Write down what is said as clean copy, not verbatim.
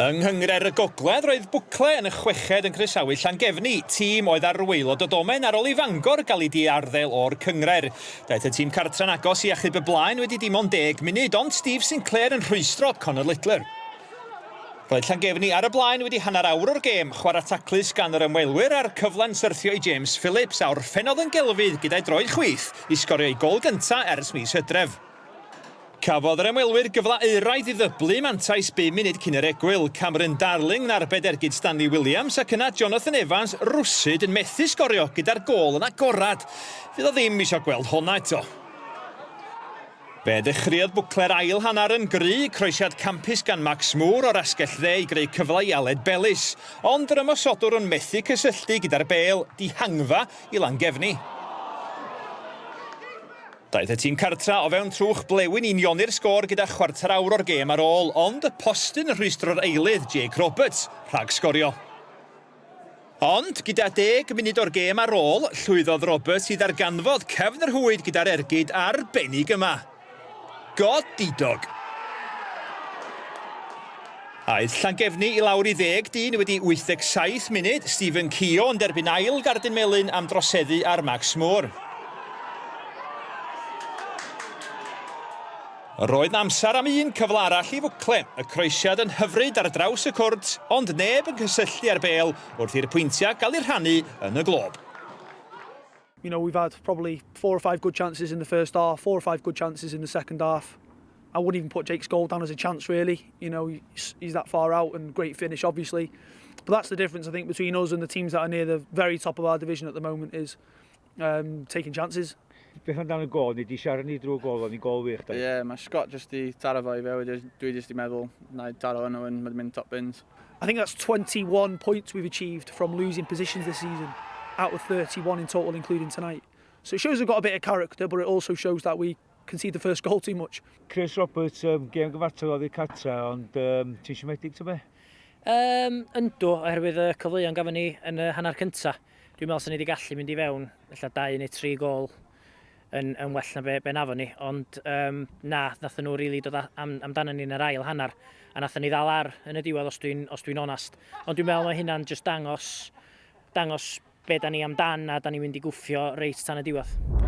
Yng Nghyngrair y Gogledd roedd Bwccle yn y chweched yn croesawu Llangefni, tîm oedd ar waelod o domen ar ôl i Fangor gael ei diarddel o'r Cyngrair. Daeth y tîm cartra'n agos i achub y blaen wedi dim ond 10 munud, ond Steve Sinclair yn rhwystro Conor Littler. Roedd Llangefni ar y blaen wedi hanner awr o'r gêm, chwarae taclus gan yr ymwelwyr a'r cyfla'n syrthio i James Phillips a orffennodd yn gelfydd gyda'i droed chwith i sgorio ei gol gyntaf ers mis Hydref. Cafodd yr ymwelwyr gyfla euraidd i ddyblu mantais 5 munud cyn yr egwyl. Cameron Darling yn arbed ergyd Stanley Williams ac yna Jonathan Evans rwsyd yn methu sgorio gyda'r gol yn agorad. Fydd o ddim eisiau gweld hwnna eto. Fe ddechreuodd Bwcle'r ail hanner yn gry, croesiad campus gan Max Moore o'r asgell dde i greu cyfle i Aled Bellis. Ond yr ymosodwr yn methu cysylltu gyda'r bêl, dihangfa i Llangefni. Daeth y tîm cartra o fewn trwch blewyn union i'r sgôr gyda chwarter awr o'r gêm ar ôl, ond y postyn yn rhwystro'r eilydd Jake Roberts rhag sgorio. Ond gyda 10 munud o'r gêm ar ôl, llwyddodd Roberts i ddarganfod cefn yr hwyd gyda'r ergyd arbennig yma. Godidog! Aeth Llangefni i lawr i 10 dyn wedi 87 munud, Stephen Keogh yn derbyn ail gardyn melyn am droseddu ar Max Moore. Roedd amser am un cyfle arall i Bwccle, y croesiad yn hyfryd ar draws y cwrt, ond neb yn cysylltu ar bêl wrth i'r pwyntiau gael eu rhannu yn y glob. You know, we've had probably 4 or 5 good chances in the first half, 4 or 5 good chances in the second half. I wouldn't even put Jake's goal down as a chance, really. You know, he's that far out and great finish, obviously. But that's the difference, I think, between us and the teams that are near the very top of our division at the moment is taking chances. Beth amdano y gol, ni di siarad ni drwy gol, o'n i gol wych da? Ie, mae Scott jyst i taro fo i fe, dwi jyst i meddwl, na i taro yno yn mynd top bins. I think that's 21 points we've achieved from losing positions this season, out of 31 in total, including tonight. So it shows we've got a bit of character, but it also shows that we concede the first goal too much. Chris Roberts, gêm gyfartal oedd i catra, ond ti'n siomedig to be? Yndw, oherwydd y cyfleoedd gafon ni yn y hanner cyntaf. Dwi'n meddwl sy'n ni wedi gallu mynd i fewn, illa 2 neu 3 gol yn well na be nafon ni, ond nathon nhw rili dod amdano ni yn yr ail hanner, a nathon ni ddal ar yn y diwedd os dwi'n onast. Ond dwi'n meddwl mae hynna'n just dangos be da ni amdan a da ni'n mynd i gwffio reit tan y diwedd.